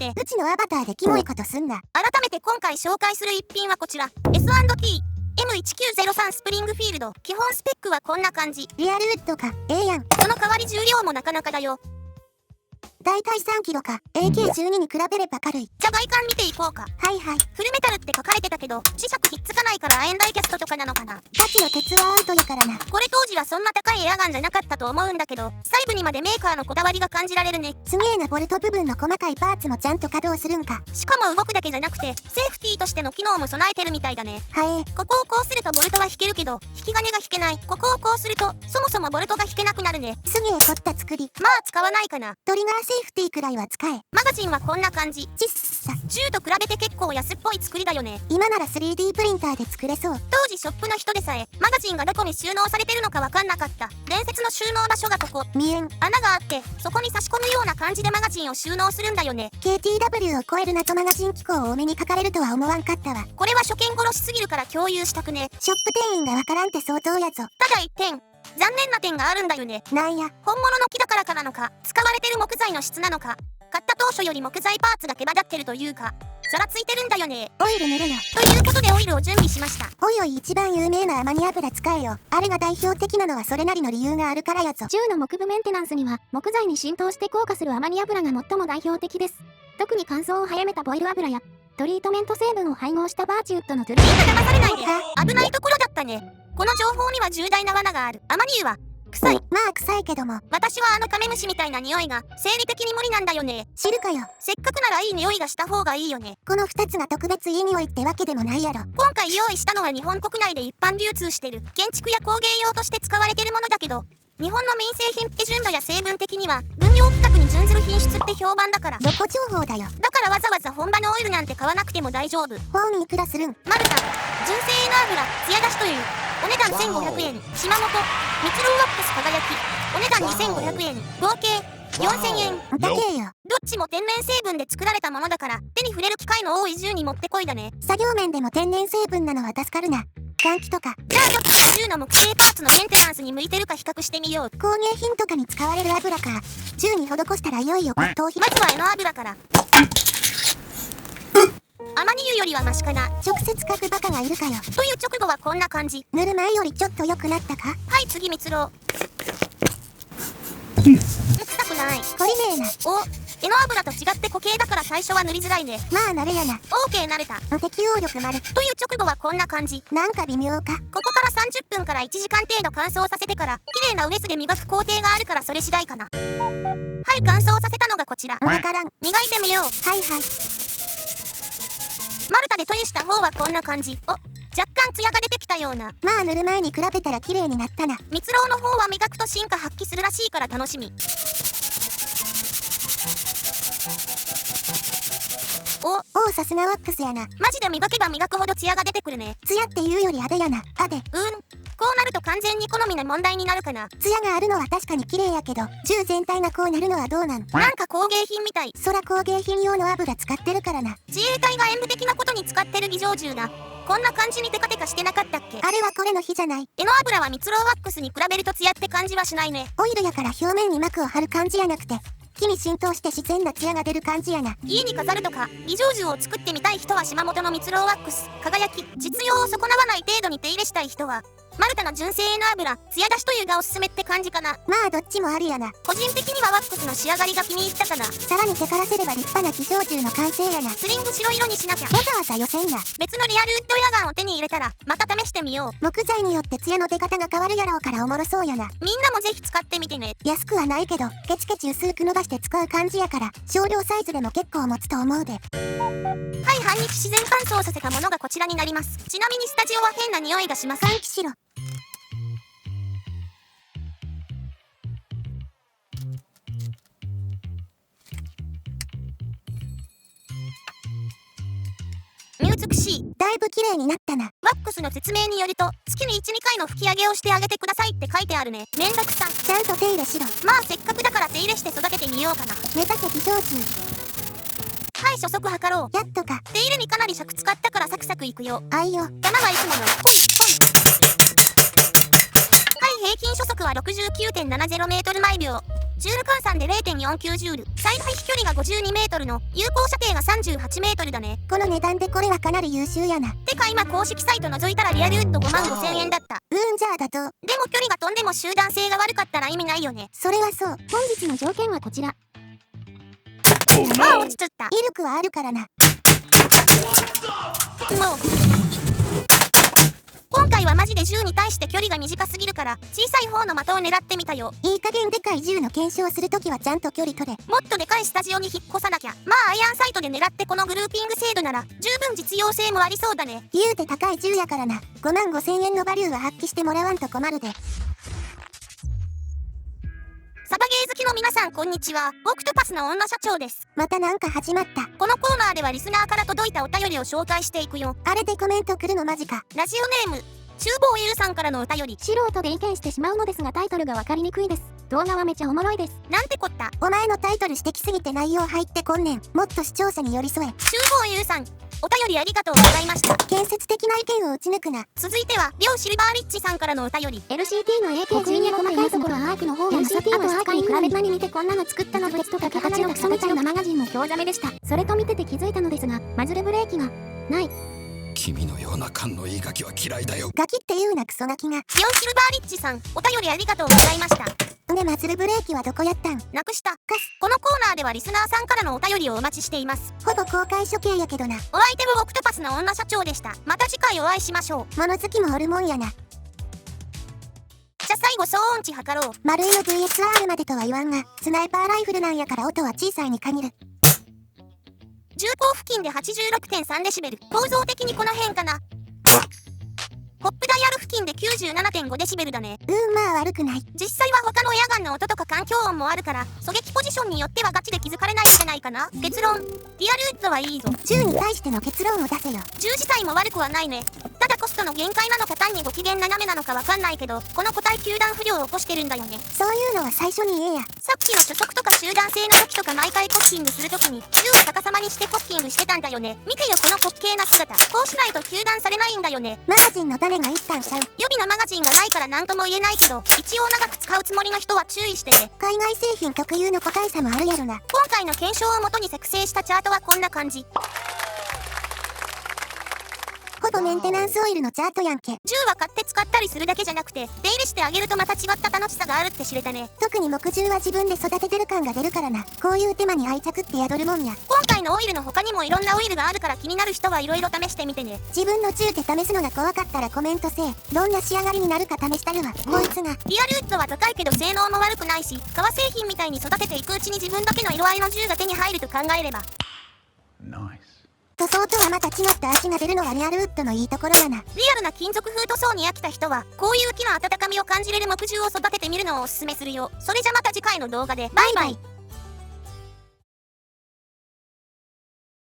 ね。うちのアバターでキモいことすんな。改めて今回紹介する一品はこちら。S&T M1903 スプリングフィールド。基本スペックはこんな感じ。リアルウッドか、やん。その代わり重量もなかなかだよ。だいたい3キロか、AK12 に比べれば軽い。じゃ外観見ていこうか。はいはい。フルメタルって書かれてたけど、磁石ひっつかないから亜鉛ダイキャストとかなのかな。ガチの鉄はアウトやからな。これ当時はそんな高いエアガンじゃなかったと思うんだけど、細部にまでメーカーのこだわりが感じられるね。すげえな、ボルト部分の細かいパーツもちゃんと稼働するんか。しかも動くだけじゃなくて、セーフティーとしての機能も備えてるみたいだね。はここをこうするとボルトは引けるけど、引き金が引けない。ここをこうすると、そもそもボルトが引けなくなるね。すげえ凝った作り。まあ使わないかな。トリガーセーフティーくらいは使え。マガジンはこんな感じ。ちっさ。銃と比べて結構安っぽい作りだよね。今なら 3D プリンターで作れそう。当時ショップの人でさえ、マガジンがどこに収納されてるのかわかんなかった。伝説の収納場所がここ。見えん。穴があって、そこに差し込むような感じでマガジンを収納するんだよね。KTW を超える謎マガジン機構をお目にかかれるとは思わんかったわ。これは初見殺しすぎるから共有したくね。ショップ店員がわからんって相当やぞ。ただ一点、残念な点があるんだよね。なんや。本物の木だからなのか、使われてる木材の質なのか、買った当初より木材パーツが毛羽立ってるというか、ざらついてるんだよね。オイル塗るよ。ということでオイルを準備しました。おいおい、一番有名なアマニ油使えよ。あれが代表的なのはそれなりの理由があるからやぞ。銃の木部メンテナンスには木材に浸透して硬化するアマニ油が最も代表的です。特に乾燥を早めたボイル油やトリートメント成分を配合したバーチウッドのトゥルー。みんな騙されないで。危ないところだったね。この情報には重大な罠がある。アマニ油は臭い。まあ臭いけども。私はあのカメムシみたいな匂いが生理的に無理なんだよね。知るかよ。せっかくならいい匂いがした方がいいよね。この2つが特別いい匂いってわけでもないやろ。今回用意したのは日本国内で一般流通してる建築や工芸用として使われてるものだけど、日本の民生品って純度や成分的には軍用規格に準ずる品質って評判だから。どこ情報だよ。だからわざわざ本場のオイルなんて買わなくても大丈夫。本いくらするん？マルタ純正の油艶出しというお値段1500円。島本蜜ろうワックス輝きお値段2500円。合計4000円。高えよ。どっちも天然成分で作られたものだから手に触れる機会の多い銃にもってこいだね。作業面でも天然成分なのは助かるな。換気とか。じゃあちょっと銃の木製パーツのメンテナンスに向いてるか比較してみよう。工芸品とかに使われる油か。銃に施したらいよいよ骨董品。まずは柄の油から。アマニ油よりはマシかな。直接書くバカがいるかよ。という直後はこんな感じ。塗る前よりちょっと良くなったか？はい、次蜜ろう。臭くない。懲りねえな。お、柄の油と違って固形だから最初は塗りづらいね。まあ慣れやな。OK 慣れた。適応力丸。という直後はこんな感じ。なんか微妙か。ここから30分から1時間程度乾燥させてから、綺麗なウエスで磨く工程があるからそれ次第かな。はい、乾燥させたのがこちら。わからん。磨いてみよう。はいはい。マルタで研いした方はこんな感じ。お、若干ツヤが出てきたような。まあ塗る前に比べたら綺麗になったな。蜜ろうの方は磨くと進化発揮するらしいから楽しみ。おお、さすがワックスやな。マジで磨けば磨くほどツヤが出てくるね。ツヤっていうよりあでやな。あで。こうなると完全に好みの問題になるかな。ツヤがあるのは確かに綺麗やけど、銃全体がこうなるのはどうなん？なんか工芸品みたい。そら工芸品用の油使ってるからな。自衛隊が演武的なことに使ってる儀仗銃だ。こんな感じにテカテカしてなかったっけ？あれはこれの日じゃない。柄の油は蜜ろうワックスに比べるとツヤって感じはしないね。オイルやから表面に膜を張る感じやなくて、木に浸透して自然なツヤが出る感じやな。家に飾るとか儀仗銃を作ってみたい人は島本の蜜ろうワックス輝き。実用を損なわない程度に手入れしたい人はマルタの純正の油艶出しというがおすすめって感じかな。まあどっちもありやな。個人的にはワックスの仕上がりが気に入ったかな。さらに手からせれば立派な儀仗銃の完成やな。スリング白色にしなきゃ。わざわざ寄せんな。別のリアルウッドエアガンを手に入れたらまた試してみよう。木材によって艶の出方が変わるやろうからおもろそうやな。みんなもぜひ使ってみてね。安くはないけどケチケチ薄く伸ばして使う感じやから少量サイズでも結構持つと思うで。はい、半日自然乾燥させたものがこちらになります。ちなみにスタジオは変な匂いがします。換気しろ。美しい。だいぶ綺麗になったな。ワックスの説明によると月に 1,2 回の吹き上げをしてあげてくださいって書いてあるね。めんどくさ。ちゃんと手入れしろ。まあせっかくだから手入れして育ててみようかな。目指せ儀仗銃。はい、初速測ろう。やっとか。手入れにかなり尺使ったからサクサクいくよ。あいよ。弾はいつもの。ほいほい。はい、平均初速は 69.70 メートル毎秒。ジュール換算で 0.49 ジュール。最大飛距離が52メートルの有効射程が38メートルだね。この値段でこれはかなり優秀やな。てか今公式サイト覗いたらリアルウッド5万5千円だった。じゃあだと。でも距離が飛んでも集団性が悪かったら意味ないよね。それはそう。本日の条件はこちら。あ、落ちちゃった。威力はあるからな。もう今回はマジで銃に対して距離が短すぎるから小さい方の的を狙ってみたよ。いい加減でかい銃の検証するときはちゃんと距離取れ。もっとでかいスタジオに引っ越さなきゃ。まあアイアンサイトで狙ってこのグルーピング制度なら十分実用性もありそうだね。言うて高い銃やからな。5万5千円のバリューは発揮してもらわんと困るで。サバゲー好きの皆さんこんにちは。オクトパスの女社長です。またなんか始まった。このコーナーではリスナーから届いたお便りを紹介していくよ。あれでコメント来るのマジか。ラジオネーム厨房エルさんからのお便り。素人で意見してしまうのですがタイトルがわかりにくいです。動画はめちゃおもろいです。なんてこった。お前のタイトル指摘すぎて内容入ってこんねん。もっと視聴者に寄り添え。厨房エルさん、お便りありがとうございました。建設的な意見を打ち抜くな。続いては両シルバーリッチさんからのお便り。 LCT の AK12 や細かいところはアークの方が勝っています。あとアークに比べ何見てこんなの作ったのブレツとか形のクソみたいなマガジンも興ざめでした。それと見てて気づいたのですがマズルブレーキがない。君のような勘のいいガキは嫌いだよ。ガキって言うなクソガキが。両シルバーリッチさん、お便りありがとうございました。でマズルブレーキはどこやったん。なくした。このコーナーではリスナーさんからのお便りをお待ちしています。ほぼ公開処刑やけどな。お相手はオクトパスの女社長でした。また次回お会いしましょう。物好きもおるもんやな。じゃ最後騒音値測ろう。丸いの VSR までとは言わんがスナイパーライフルなんやから音は小さいに限る。銃口付近で 86.3 デシベル。構造的にこの辺かな。コップダイヤル付近で 97.5 デシベルだね。まあ悪くない。実際は他のエアガンの音とか環境音もあるから狙撃ポジションによってはガチで気づかれないんじゃないかな。結論、リアルウッドはいいぞ。銃に対しての結論を出せよ。銃自体も悪くはないね。ただコストの限界なのか単にご機嫌斜めなのかわかんないけどこの個体球団不良を起こしてるんだよね。そういうのは最初に言えや。さっきの初速とか集団性の時とか毎回コッキングする時に銃を逆さまにしてコッキングしてたんだよね。見てよこの滑稽な姿。こうしないと球団されないんだよね。マガジンの種が一旦ちゃう。予備のマガジンがないから何とも言えないけど一応長く使うつもりの人は注意してね。海外製品特有の個体差もあるやろな。今回の検証をもとに作成したチャートはこんな感じ。ほぼメンテナンスオイルのチャートやんけ。銃は買って使ったりするだけじゃなくて手入れしてあげるとまた違った楽しさがあるって知れたね。特に木銃は自分で育ててる感が出るからな。こういう手間に愛着って宿るもんや。今回のオイルの他にもいろんなオイルがあるから気になる人はいろいろ試してみてね。自分の銃で試すのが怖かったらコメントせえ。どんな仕上がりになるか試したるわ。こいつがリアルウッドは高いけど性能も悪くないし革製品みたいに育てていくうちに自分だけの色合いの銃が手に入ると考えれば。塗装とはまた違った味が出るのがリアルウッドのいいところだな。リアルな金属風塗装に飽きた人はこういう木の温かみを感じれる木銃を育ててみるのをおすすめするよ。それじゃまた次回の動画でバイバイ。